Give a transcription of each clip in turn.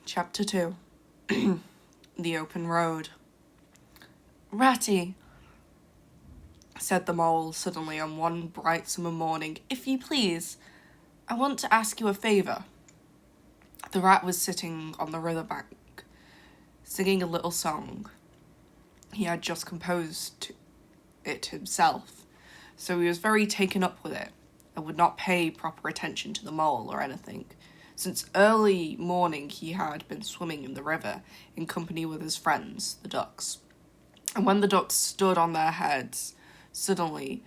Chapter 2. The Open Road. "Ratty," said the mole suddenly on one bright summer morning, "if you please, I want to ask you a favour." The rat was sitting on the river bank, singing a little song. He had just composed it himself, so he was very taken up with it, and would not pay proper attention to the mole or anything. Since early morning he had been swimming in the river in company with his friends, the ducks. And when the ducks stood on their heads, suddenly,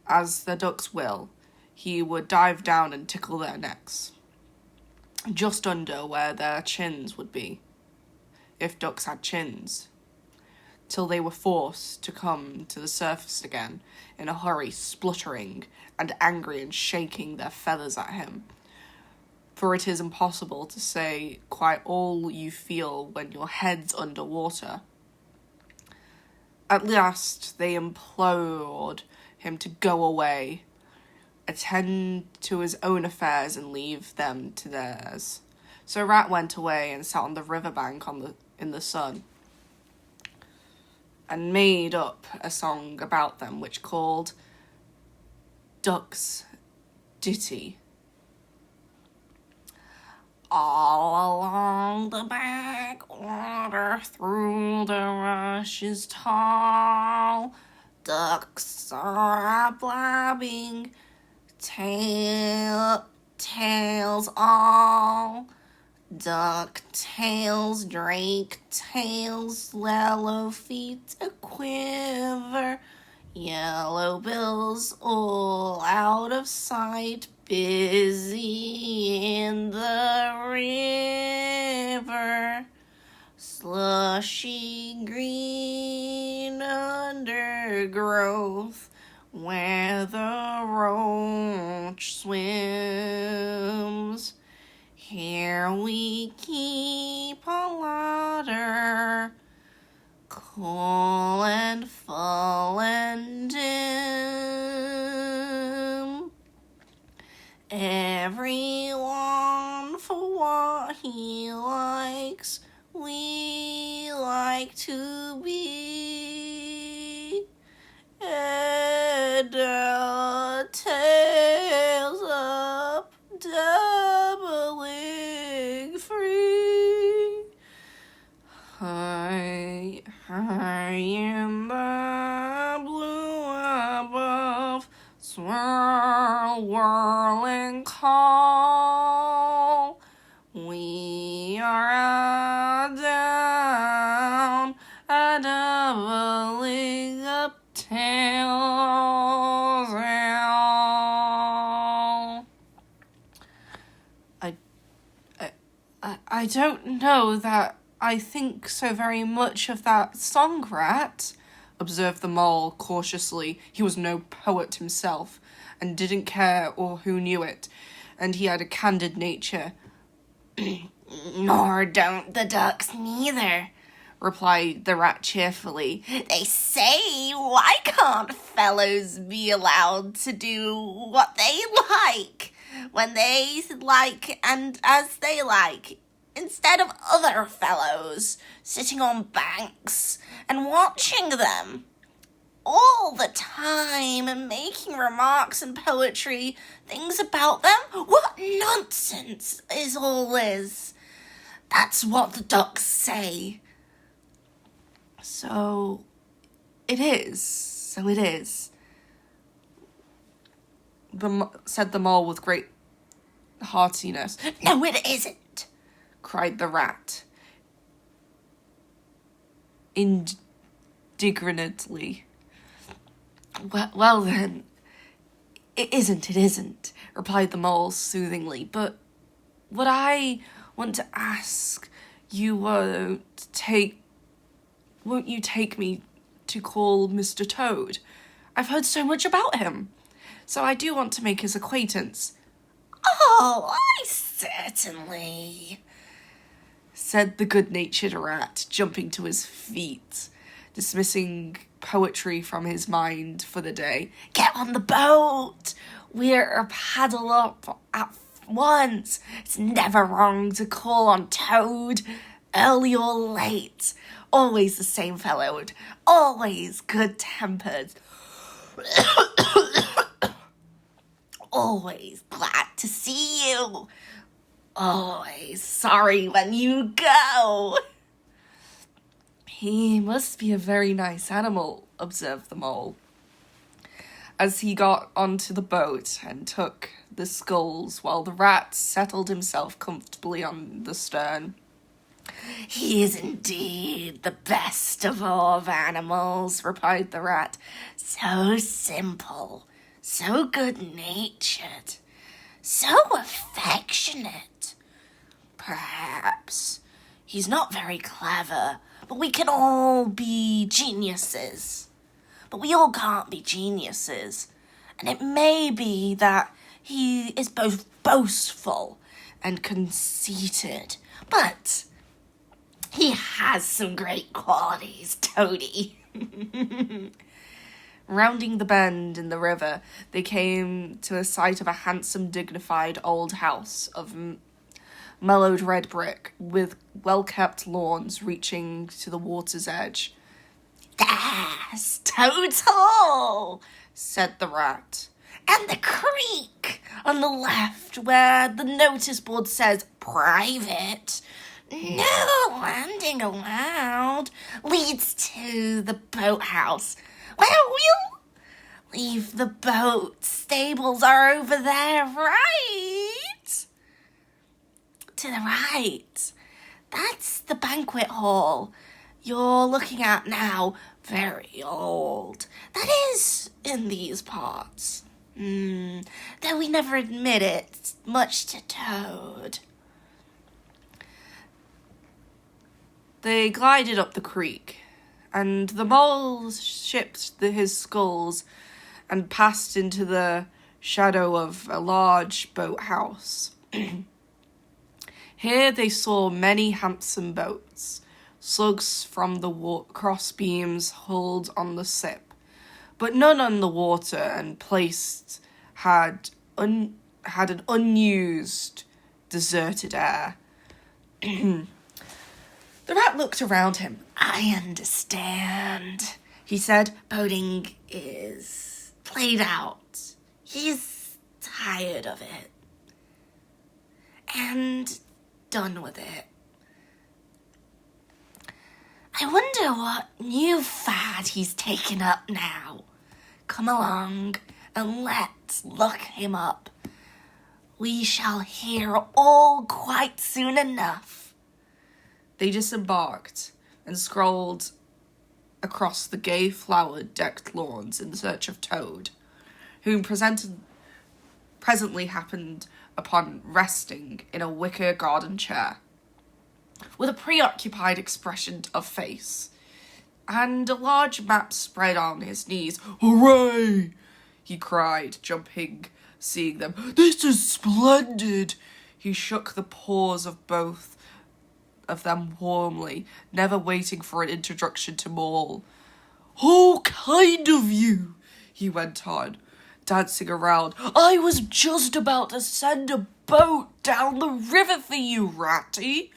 as the ducks will, he would dive down and tickle their necks, just under where their chins would be, if ducks had chins, till they were forced to come to the surface again in a hurry, spluttering and angry and shaking their feathers at him. For it is impossible to say quite all you feel when your head's under water. At last they implored him to go away, attend to his own affairs and leave them to theirs. So Rat went away and sat on the river bank in the sun, and made up a song about them, which called Duck's Ditty. All along the backwater, through the rushes tall, ducks are blabbing, tails all. Duck tails, drake tails, yellow feet a quiver, yellow bills all out of sight, busy in the river, slushy green undergrowth where the roach swims. Here we keep a ladder, cool and full and dim. Everyone for what he likes, we like to be. Head tails up, doubling free. High in the blue above, swirl, whirling call. We are down, doubling up tails and all. I don't know that I think so very much of that song, Rat, observed the mole cautiously. He was no poet himself, and didn't care or who knew it, and he had a candid nature. Nor don't the ducks neither, replied the rat cheerfully. They say, why can't fellows be allowed to do what they like, when they like and as they like, instead of other fellows sitting on banks and watching them all the time and making remarks and poetry, things about them? What nonsense is all this? That's what the ducks say. So it is, said the mole with great heartiness. No, it isn't, cried the rat indignantly. Well then, it isn't, replied the mole soothingly, but what I want to ask you, won't you take me to call Mr. Toad? I've heard so much about him, so I do want to make his acquaintance. Oh, I certainly, said the good-natured rat, jumping to his feet, dismissing poetry from his mind for the day. Get on the boat. We're paddle up at once. It's never wrong to call on Toad, early or late. Always the same fellow, always good-tempered. Always glad to see you. Always sorry when you go. He must be a very nice animal, observed the mole, as he got onto the boat and took the sculls while the rat settled himself comfortably on the stern. He is indeed the best of all animals, replied the rat. So simple, so good-natured, so affectionate. Perhaps he's not very clever, but we can all be geniuses. But we all can't be geniuses. And it may be that he is both boastful and conceited, but he has some great qualities, Toady. Rounding the bend in the river, they came to the sight of a handsome, dignified old house of mellowed red brick with well-kept lawns reaching to the water's edge. That's Toad's Hall, said the rat. And the creek on the left where the notice board says private, no landing allowed, leads to the boathouse. Where we'll leave the boat. Stables are over there, right? To the right. That's the banquet hall you're looking at now. Very old. That is in these parts. Though we never admit it much to Toad. They glided up the creek, and the mole shipped his sculls and passed into the shadow of a large boathouse. Here they saw many handsome boats, slugs from the crossbeams hulled on the sip, but none on the water, and placed had an unused, deserted air. The rat looked around him. I understand, he said. Boating is played out. He's tired of it. And done with it. I wonder what new fad he's taken up now. Come along and let's look him up. We shall hear all quite soon enough. They disembarked and strolled across the gay flower-decked lawns in search of Toad, whom presently happened upon resting in a wicker garden chair, with a preoccupied expression of face, and a large map spread on his knees. Hooray! He cried, jumping, seeing them. This is splendid! He shook the paws of both of them warmly, never waiting for an introduction to Mole. How kind of you, he went on, dancing around. I was just about to send a boat down the river for you, Ratty,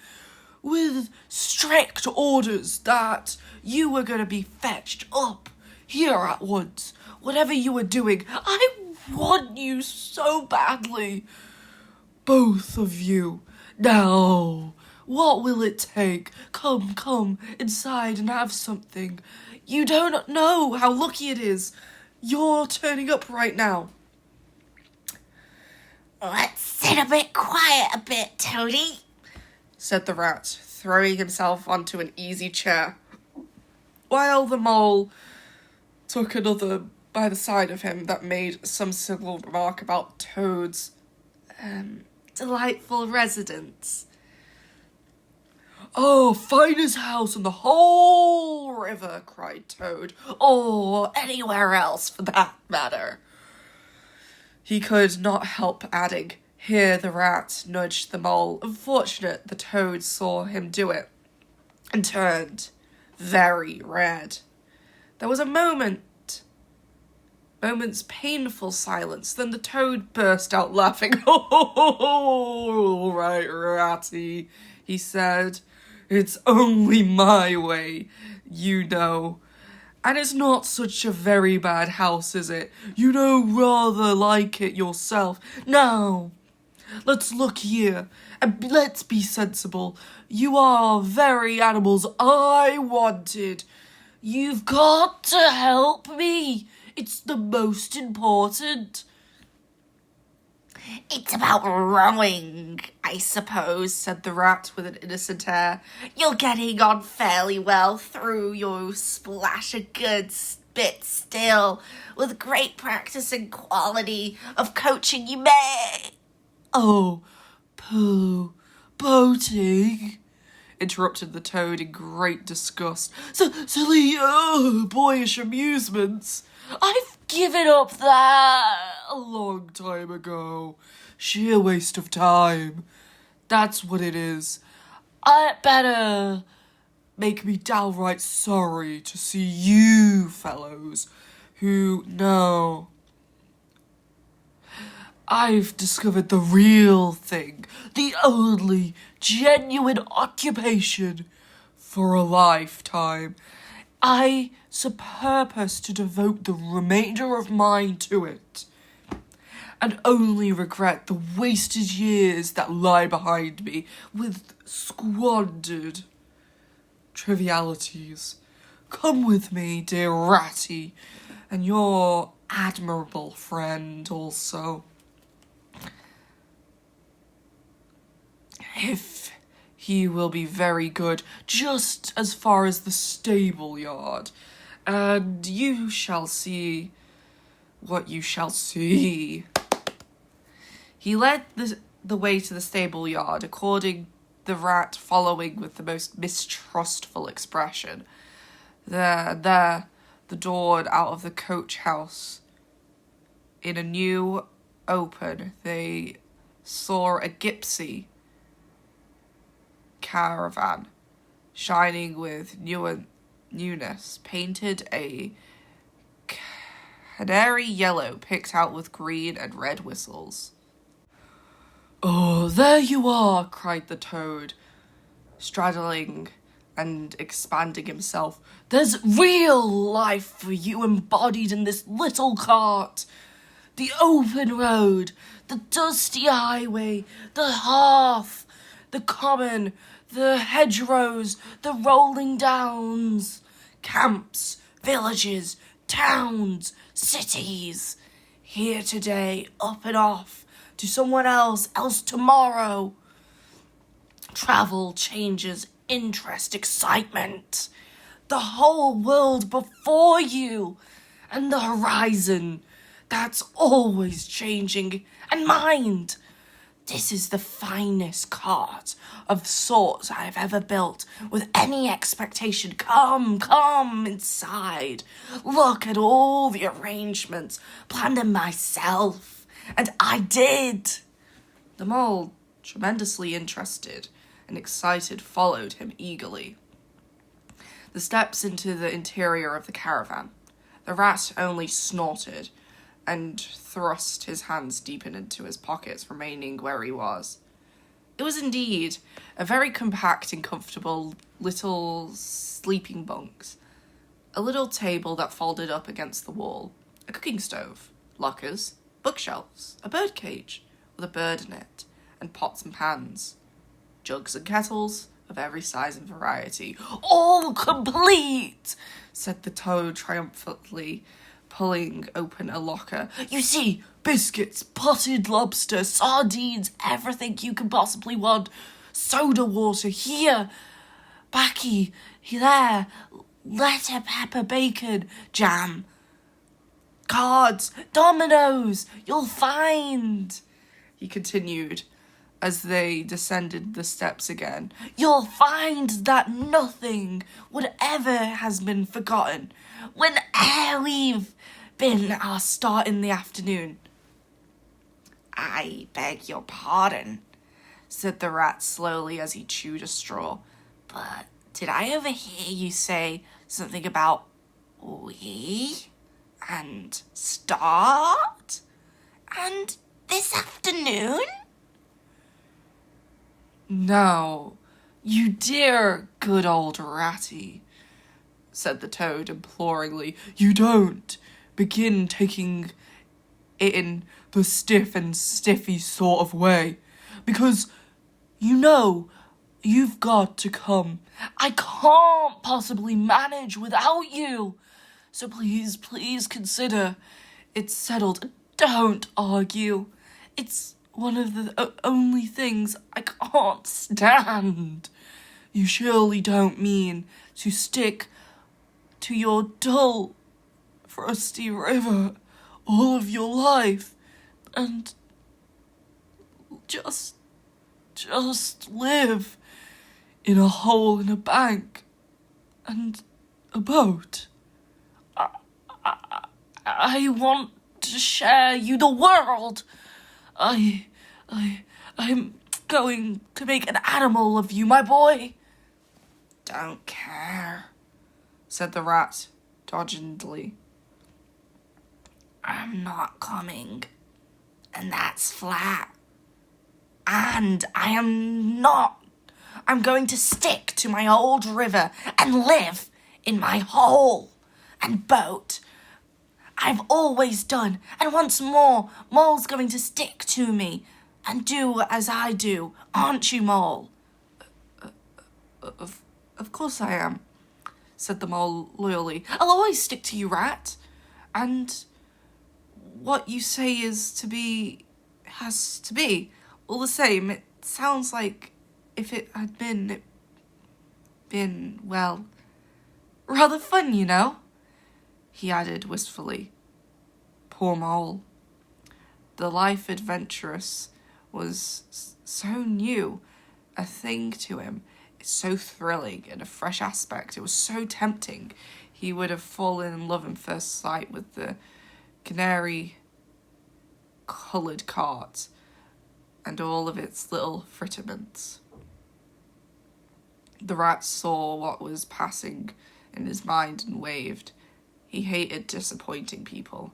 with strict orders that you were going to be fetched up here at once, whatever you were doing. I want you so badly, both of you. Now, what will it take? Come inside and have something. You don't know how lucky it is you're turning up right now. Let's sit quiet a bit, Toady, said the rat, throwing himself onto an easy chair, while the mole took another by the side of him that made some civil remark about Toad's delightful residence. Oh, finest house in the whole river, cried Toad, or anywhere else for that matter. He could not help adding. Here the rat nudged the mole. Unfortunate the Toad saw him do it, and turned very red. There was a moment Moment's painful silence, then the toad burst out laughing. "All right, Ratty," he said. "It's only my way, you know. And it's not such a very bad house, is it? You rather like it yourself. Now, let's look here, and let's be sensible. You are very animals I wanted. You've got to help me. It's the most important." "It's about rowing, I suppose," said the rat with an innocent air. "You're getting on fairly well through your splash of good bit still. With great practice and quality of coaching you may—" "Oh, pooh, boating," interrupted the toad in great disgust. "Silly, boyish amusements. I've given up that a long time ago. Sheer waste of time. That's what it is. I'd better make me downright sorry to see you fellows who know. I've discovered the real thing, the only genuine occupation for a lifetime. I purpose to devote the remainder of mine to it, and only regret the wasted years that lie behind me with squandered trivialities. Come with me, dear Ratty, and your admirable friend also. If he will be very good, just as far as the stable yard, and you shall see what you shall see." He led the way to the stable yard, the rat following with the most mistrustful expression. There, the door out of the coach house. In a new open, they saw a gypsy caravan, shining with newness, painted a canary yellow picked out with green and red whistles. "Oh, there you are," cried the toad, straddling and expanding himself. "There's real life for you embodied in this little cart. The open road, the dusty highway, the hearth, the common, the hedgerows, the rolling downs, camps, villages, towns, cities. Here today, up and off, to someone else tomorrow. Travel, changes, interest, excitement. The whole world before you, and the horizon that's always changing. And mind, this is the finest cart of sorts I've ever built with any expectation. Come inside. Look at all the arrangements, planned them myself. And I did." The mole, tremendously interested and excited, followed him eagerly. The steps into the interior of the caravan. The rat only snorted and thrust his hands deep into his pockets, remaining where he was. It was indeed a very compact and comfortable little sleeping bunks. A little table that folded up against the wall, a cooking stove, lockers, bookshelves, a bird cage with a bird in it, and pots and pans, jugs and kettles of every size and variety. "All complete," said the toad triumphantly, pulling open a locker. "You see, biscuits, potted lobster, sardines, everything you can possibly want. Soda water here, baccy there, letter, pepper, bacon, jam, cards, dominoes, you'll find," he continued, as they descended the steps again. "You'll find that nothing whatever has been forgotten whene'er we've been our start in the afternoon." "I beg your pardon," said the rat slowly as he chewed a straw, "but did I overhear you say something about we?" And start? And this afternoon? "Now, you dear good old Ratty," said the toad imploringly, "you don't begin taking it in the stiff and stiffy sort of way, because you know you've got to come. I can't possibly manage without you. So please, please consider it's settled. Don't argue. It's one of the only things I can't stand. You surely don't mean to stick to your dull, frosty river all of your life and just live in a hole in a bank and a boat. I want to share you the world. I'm going to make an animal of you, my boy." Don't care, said the rat doggedly. I'm not coming, and that's flat. And I am not. I'm going to stick to my old river and live in my hole and boat. I've always done, and once more, Mole's going to stick to me and do as I do, aren't you, Mole? Of course I am, said the mole loyally. I'll always stick to you, Rat. And what you say is to be, has to be. All the same, it sounds like if it had been, well, rather fun, you know, he added wistfully. Poor mole. The life adventurous was so new a thing to him. It's so thrilling and a fresh aspect. It was so tempting. He would have fallen in love at first sight with the canary-coloured cart and all of its little fritterments. The rat saw what was passing in his mind and waved. He hated disappointing people,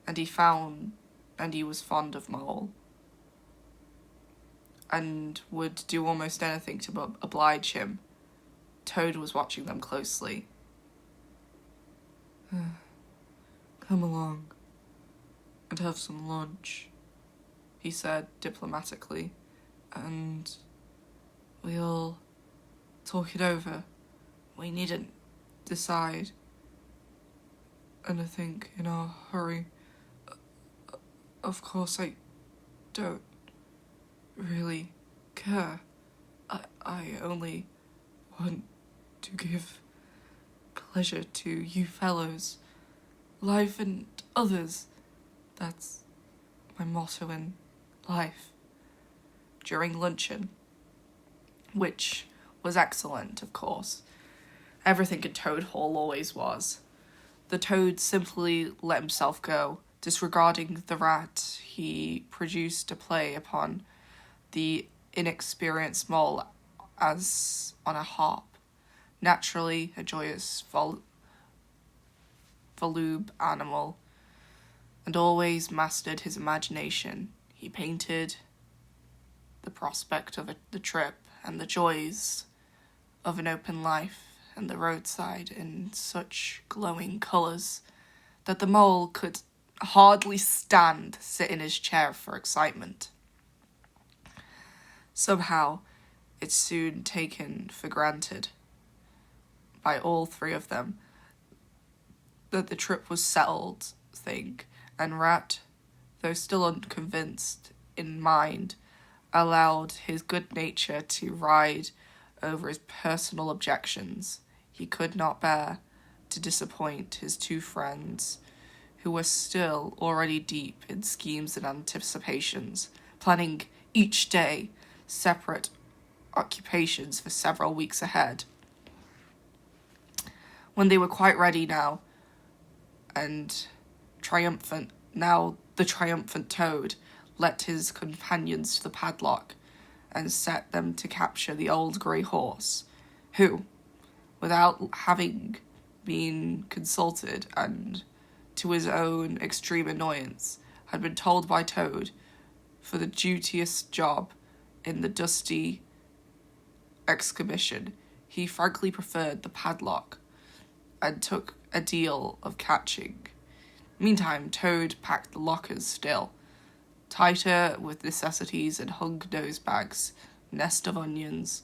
and he was fond of Mole, and would do almost anything to oblige him. Toad was watching them closely. Come along and have some lunch, he said diplomatically, and we'll talk it over. We needn't decide anything in a hurry. Of course, I don't really care. I only want to give pleasure to you fellows, life and others. That's my motto in life. During luncheon, which was excellent, of course. Everything in Toad Hall always was. The toad simply let himself go. Disregarding the rat, he produced a play upon the inexperienced mole as on a harp. Naturally a joyous volube animal, and always mastered his imagination. He painted the prospect of the trip and the joys of an open life and the roadside in such glowing colours that the mole could hardly sit in his chair for excitement. Somehow, it's soon taken for granted by all three of them that the trip was settled thing, and Rat, though still unconvinced in mind, allowed his good nature to ride over his personal objections. He could not bear to disappoint his two friends, who were still already deep in schemes and anticipations, planning each day separate occupations for several weeks ahead. When they were quite ready now, and the triumphant Toad led his companions to the padlock and set them to capture the old grey horse, who, without having been consulted and to his own extreme annoyance, had been told by Toad for the duteous job in the dusty excavation, he frankly preferred the padlock and took a deal of catching. Meantime, Toad packed the lockers still, tighter with necessities and hung nose bags, nest of onions,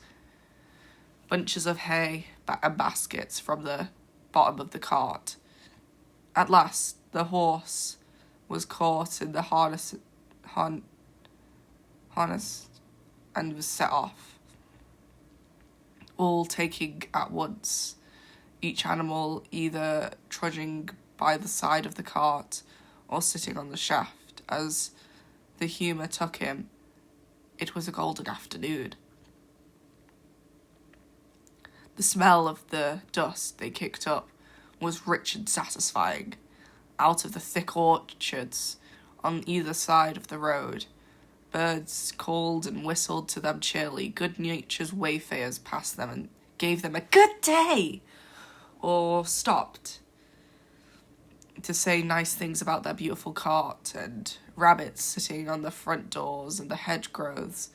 bunches of hay, and baskets from the bottom of the cart. At last, the horse was caught in the harness and was set off, all taking at once, each animal either trudging by the side of the cart or sitting on the shaft as the humour took him. It was a golden afternoon. The smell of the dust they kicked up was rich and satisfying. Out of the thick orchards on either side of the road, birds called and whistled to them cheerily. Good-natured wayfarers passed them and gave them a good day, or stopped to say nice things about their beautiful cart, and rabbits sitting on the front doors and the hedgerows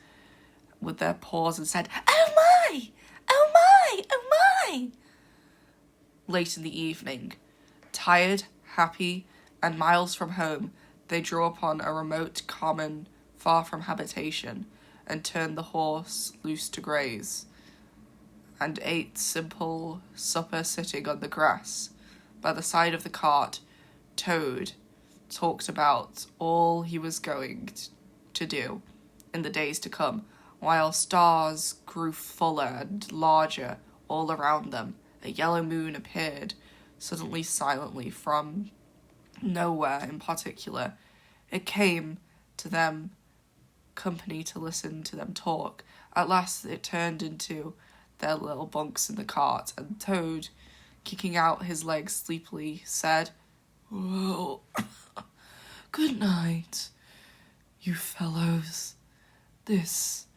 with their paws and said, "Oh my! Oh my! Oh my!" Late in the evening, tired, happy, and miles from home, they drew upon a remote common far from habitation, and turned the horse loose to graze, and ate simple supper sitting on the grass. By the side of the cart, Toad talked about all he was going to do in the days to come, while stars grew fuller and larger all around them. A yellow moon appeared suddenly silently from nowhere in particular. It came to them company to listen to them talk. At last it turned into their little bunks in the cart, and Toad, kicking out his legs sleepily, said, "Well, good night, you fellows. This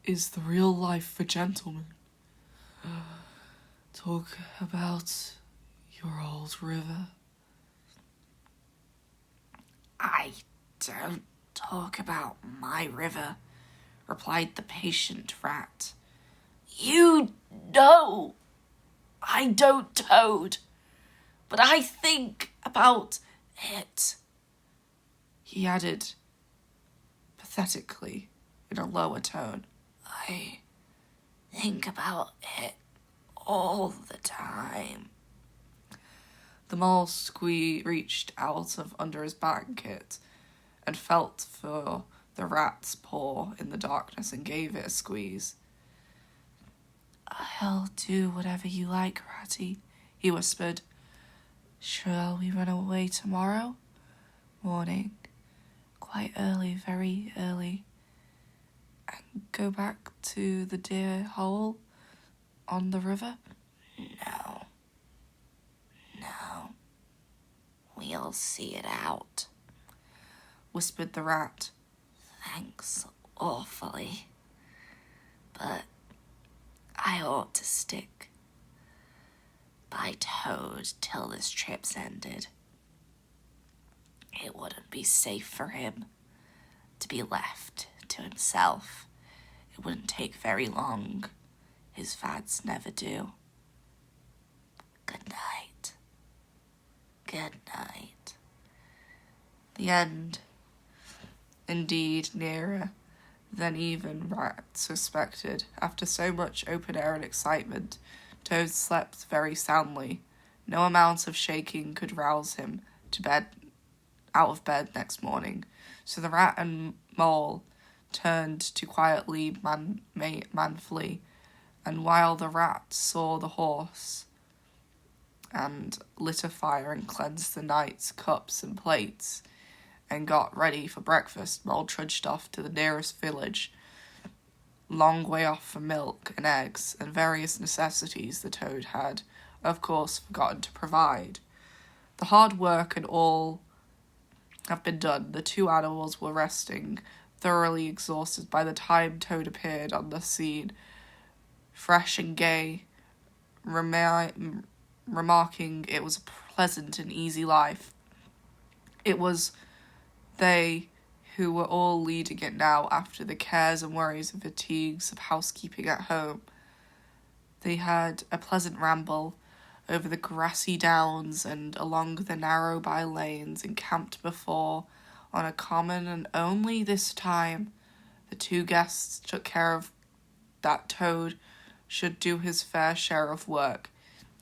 is the real life for gentlemen. Talk about your old river." "I don't talk about my river," replied the patient rat. "You know I don't, Toad, but I think about it," he added pathetically in a lower tone. "I think about it all the time." The mole reached out of under his blanket and felt for the rat's paw in the darkness and gave it a squeeze. "I'll do whatever you like, Ratty," he whispered. "Shall we run away tomorrow morning, quite early, very early, and go back to the deer hole on the river?" No, we'll see it out," whispered the rat. "Thanks awfully, but I ought to stick by Toad till this trip's ended. It wouldn't be safe for him to be left to himself. It wouldn't take very long. His fads never do. Good night. Good night." The end, indeed, nearer than even Rat suspected. After so much open air and excitement, Toad slept very soundly. No amount of shaking could rouse him out of bed next morning. So the rat and mole turned to quietly, manfully, and while the rat saw the horse and lit a fire and cleansed the night's cups and plates and got ready for breakfast, Mole trudged off to the nearest village, long way off for milk and eggs and various necessities the Toad had, of course, forgotten to provide. The hard work and all have been done. The two animals were resting, thoroughly exhausted by the time Toad appeared on the scene, fresh and gay, remarking it was a pleasant and easy life. It was they who were all leading it now after the cares and worries and fatigues of housekeeping at home. They had a pleasant ramble over the grassy downs and along the narrow by lanes encamped before on a common, and only this time the two guests took care of that Toad should do his fair share of work.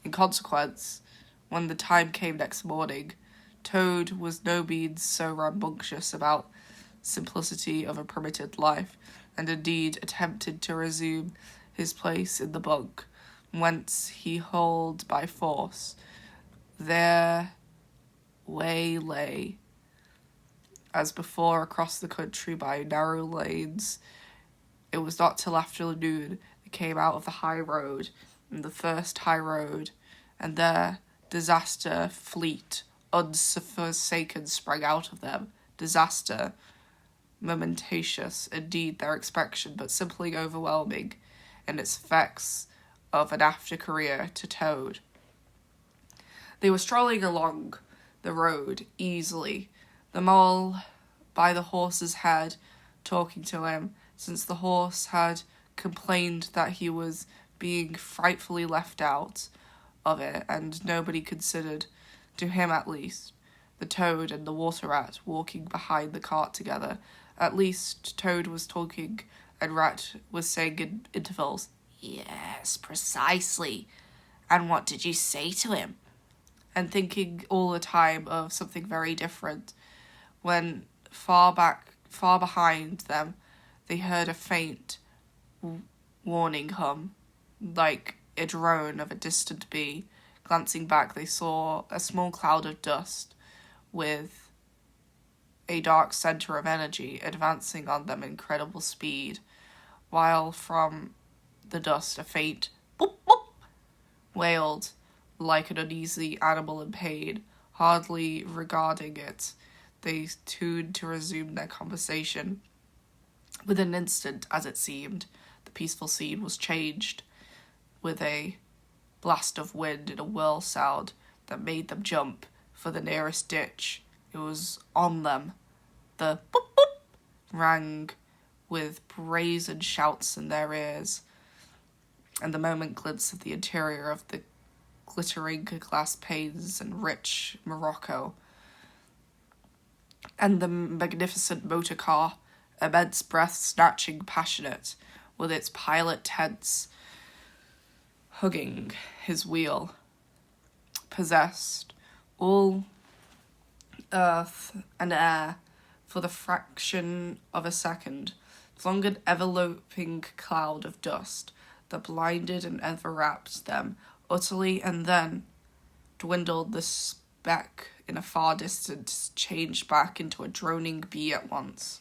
In consequence, when the time came next morning, Toad was no means so rambunctious about simplicity of a primitive life, and indeed attempted to resume his place in the bunk, whence he hauled by force. Their way lay, as before, across the country by narrow lanes. It was not till afternoon they came out of the high road, and the first high road, and there disaster fleet, unforsaken, sprang out of them. Disaster, momentous, indeed their expectation, but simply overwhelming in its effects of an after career to Toad. They were strolling along the road easily, the mole by the horse's head, talking to him, since the horse had complained that he was being frightfully left out of it, and nobody considered, to him at least, the Toad and the water rat walking behind the cart together. At least Toad was talking, and Rat was saying in intervals, "Yes, precisely. And what did you say to him?" And thinking all the time of something very different, when far behind them, they heard a faint warning hum, like a drone of a distant bee. Glancing back, they saw a small cloud of dust with a dark center of energy advancing on them incredible speed, while from the dust a faint boop boop wailed like an uneasy animal in pain. Hardly regarding it, they tuned to resume their conversation. Within an instant, as it seemed, the peaceful scene was changed, with a blast of wind and a whirl sound that made them jump for the nearest ditch. It was on them. The boop boop rang with brazen shouts in their ears, and the moment glimpse of the interior of the glittering glass panes and rich morocco, and the magnificent motor car, immense, breath-snatching, passionate, with its pilot tense hugging his wheel, possessed all earth and air for the fraction of a second, flung an enveloping cloud of dust that blinded and enwrapped them utterly, and then dwindled the speck in a far distance, changed back into a droning bee at once.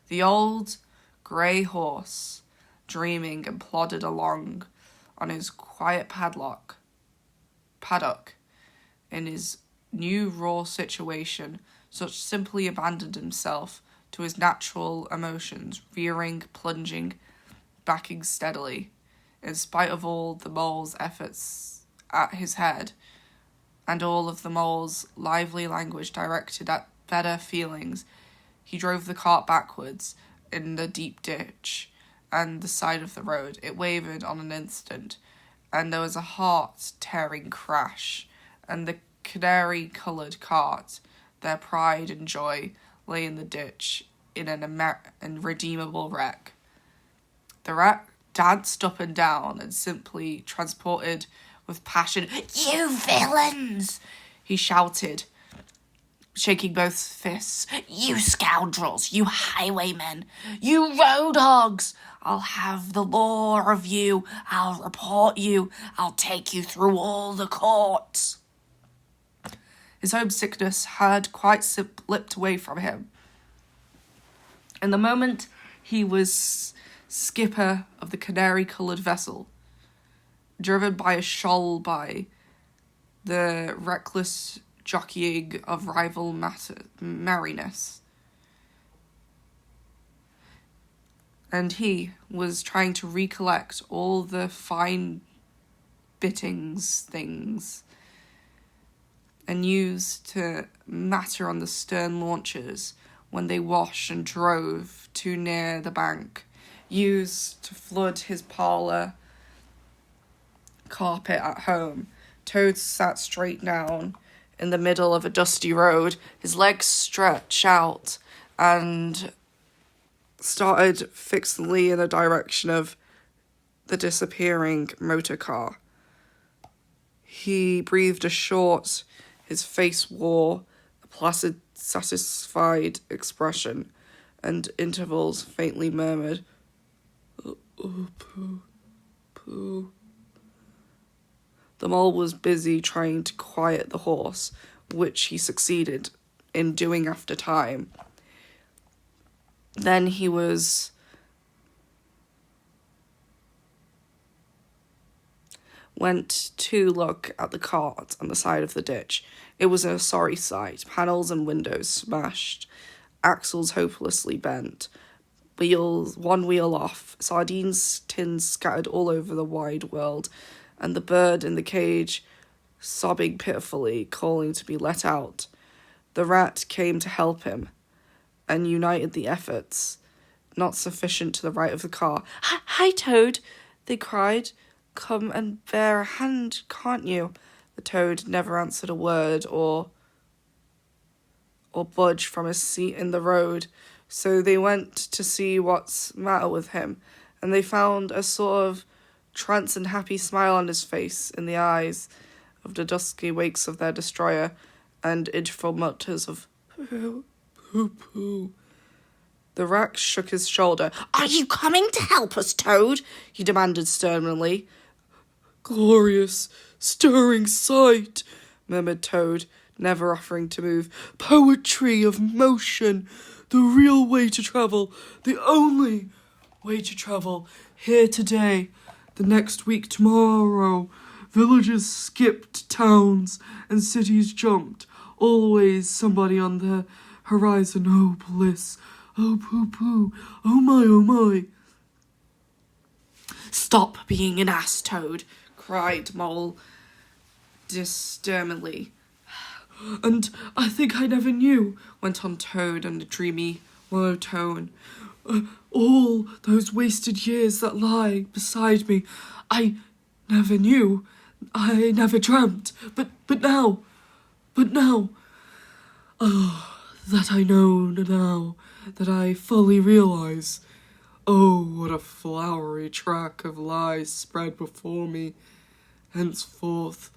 The old grey horse, dreaming, and plodded along on his quiet paddock in his new raw situation, such simply abandoned himself to his natural emotions, rearing, plunging, backing steadily, in spite of all the mole's efforts at his head, and all of the mole's lively language directed at better feelings. He drove the cart backwards in the deep ditch and the side of the road. It wavered on an instant, and there was a heart-tearing crash, and the canary-coloured cart, their pride and joy, lay in the ditch in an irredeemable wreck. The rat danced up and down and simply transported with passion. "You villains!" he shouted, shaking both fists. "You scoundrels! You highwaymen! You road hogs! I'll have the law of you! I'll report you! I'll take you through all the courts!" His homesickness had quite slipped away from him. In the moment he was skipper of the canary-coloured vessel, driven by a shoal by the reckless jockeying of rival merriness. And he was trying to recollect all the fine things and used to matter on the stern launches when they washed and drove too near the bank, used to flood his parlour carpet at home. Toad sat straight down in the middle of a dusty road, his legs stretched out, and started fixedly in the direction of the disappearing motor car. He breathed short, his face wore a placid, satisfied expression, and intervals faintly murmured, "Oh, poo, poo." The mole was busy trying to quiet the horse, which he succeeded in doing after time. Then he went to look at the cart on the side of the ditch. It was a sorry sight. Panels and windows smashed, axles hopelessly bent, one wheel off, sardines tins scattered all over the wide world, and the bird in the cage sobbing pitifully, calling to be let out. The rat came to help him, and united the efforts, not sufficient to the right of the car. "Hi, Toad," they cried. "Come and bear a hand, can't you?" The Toad never answered a word or budged from his seat in the road, so they went to see what's matter with him, and they found a sort of trance and happy smile on his face in the eyes of the dusky wakes of their destroyer, and interval mutters of "poo, poo, poo." The rat shook his shoulder. "Are you coming to help us, Toad?" he demanded sternly. "Glorious, stirring sight," murmured Toad, never offering to move. "Poetry of motion, the real way to travel, the only way to travel. Here today, the next week tomorrow. Villages skipped, towns and cities jumped. Always somebody on the horizon. Oh, bliss. Oh, poo-poo. Oh, my, oh, my." "Stop being an ass, Toad," cried Mole determinedly. "And I think I never knew," went on Toad in a dreamy monotone. "All those wasted years that lie beside me, I never knew, I never dreamt, but now, oh, that I know now, that I fully realise. Oh, what a flowery track of lies spread before me. Henceforth,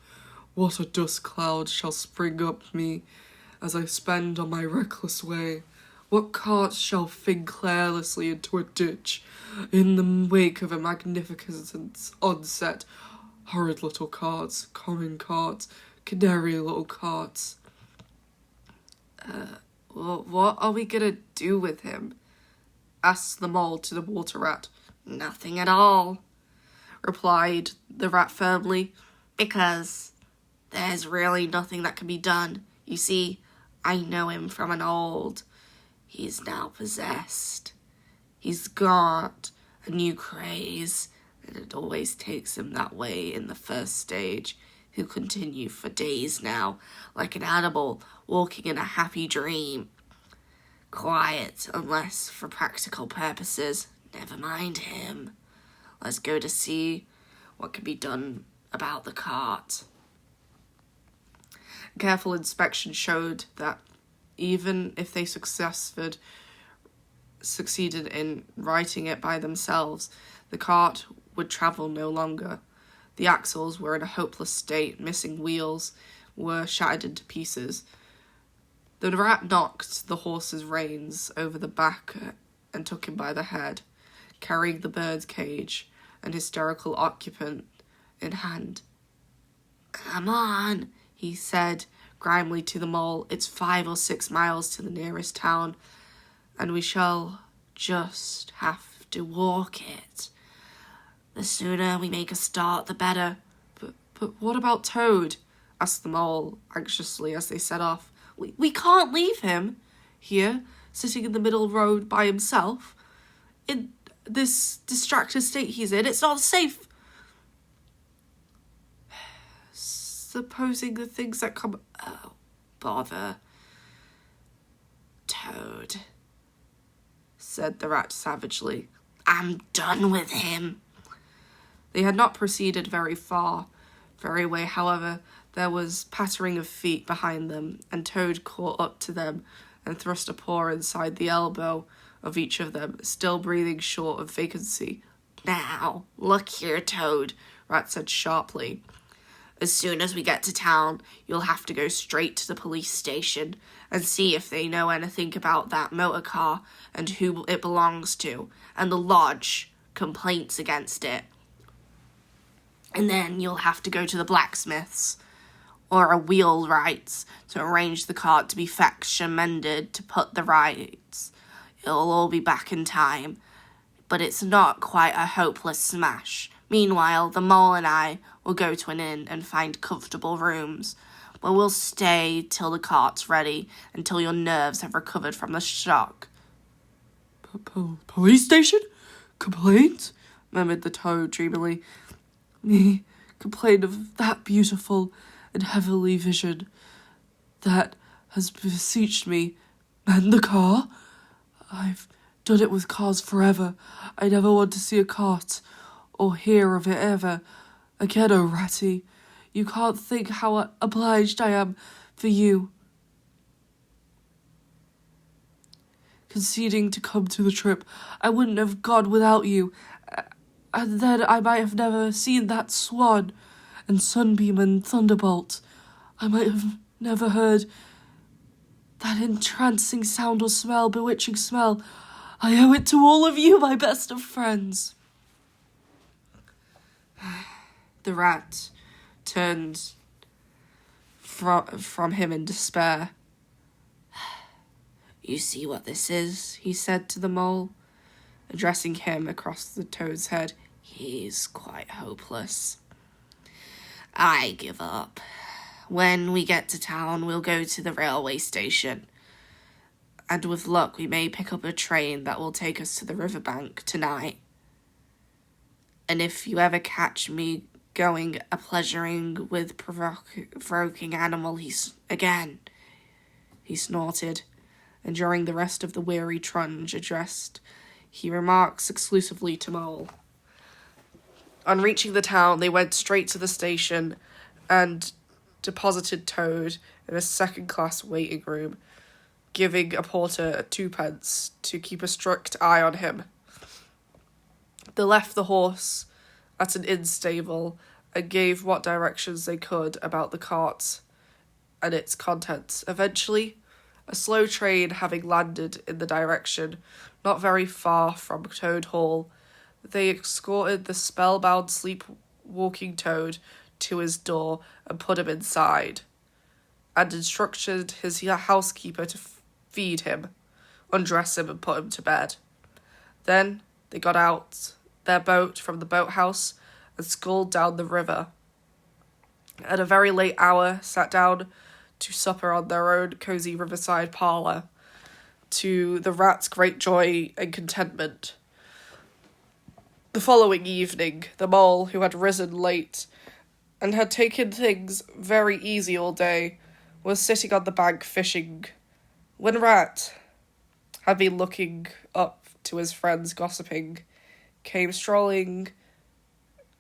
what a dust cloud shall spring up me as I spend on my reckless way. What cart shall fig carelessly into a ditch in the wake of a magnificent onset? Horrid little carts, common carts, canary little carts." What are we gonna do with him?" asked the mole to the water rat. "Nothing at all," replied the rat firmly, "because there's really nothing that can be done. You see, I know him from an old. He's now possessed. He's got a new craze, and it always takes him that way in the first stage. He'll continue for days now, like an animal walking in a happy dream. Quiet, unless for practical purposes. Never mind him. Let's go to see what can be done about the cart." Careful inspection showed that even if they succeeded in righting it by themselves, the cart would travel no longer. The axles were in a hopeless state, missing wheels were shattered into pieces. The rat knocked the horse's reins over the back and took him by the head, carrying the bird's cage and hysterical occupant in hand. "Come on," he said grimly to the mole. "It's 5 or 6 miles to the nearest town, and we shall just have to walk it. The sooner we make a start, the better." But what about Toad?" asked the mole anxiously as they set off. We can't leave him here, sitting in the middle road by himself. In this distracted state he's in, it's not safe." supposing the things that come... Oh, bother. Toad, said the rat savagely. I'm done with him. They had not proceeded very far. Very way, however, there was pattering of feet behind them, and Toad caught up to them and thrust a paw inside the elbow of each of them, still breathing short of vacancy. Now, look here, Toad, Rat said sharply. As soon as we get to town, you'll have to go straight to the police station and see if they know anything about that motor car and who it belongs to, and the lodge complaints against it. And then you'll have to go to the blacksmith's or a wheelwright's to arrange the car to be fetched and mended to put the rights. It'll all be back in time, but it's not quite a hopeless smash. Meanwhile, the mole and I will go to an inn and find comfortable rooms, where we'll stay till the cart's ready, until your nerves have recovered from the shock. Police station? Complaint? Murmured the Toad dreamily. Me complain of that beautiful and heavenly vision that has beseeched me. Mend the car? I've done it with cars forever. I never want to see a cart or hear of it ever again, oh Ratty. You can't think how obliged I am for you conceding to come to the trip. I wouldn't have gone without you, and then I might have never seen that swan and sunbeam and thunderbolt. I might have never heard that entrancing sound or smell, bewitching smell. I owe it to all of you, my best of friends. The rat turned from him in despair. You see what this is, he said to the mole, addressing him across the Toad's head. He's quite hopeless. I give up. When we get to town, we'll go to the railway station, and with luck we may pick up a train that will take us to the riverbank tonight. And if you ever catch me going a-pleasuring with provoking animal, he snorted, and during the rest of the weary trudge addressed, he remarks exclusively to Mole. On reaching the town, they went straight to the station and deposited Toad in a second-class waiting room, giving a porter 2p to keep a strict eye on him. They left the horse at an inn stable and gave what directions they could about the cart and its contents. Eventually, a slow train having landed in the direction not very far from Toad Hall, they escorted the spellbound sleepwalking Toad to his door and put him inside, and instructed his housekeeper to feed him, undress him and put him to bed. Then they got out their boat from the boathouse and sculled down the river. At a very late hour, sat down to supper on their own cosy riverside parlour, to the rat's great joy and contentment. The following evening, the mole, who had risen late and had taken things very easy all day, was sitting on the bank fishing, when Rat had been looking up to his friends gossiping, came strolling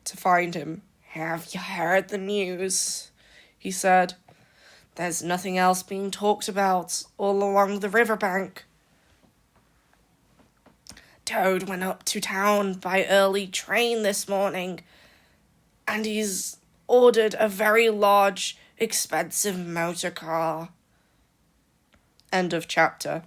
to find him. Have you heard the news? He said. There's nothing else being talked about all along the riverbank. Toad went up to town by early train this morning, and he's ordered a very large, expensive motor car. End of chapter.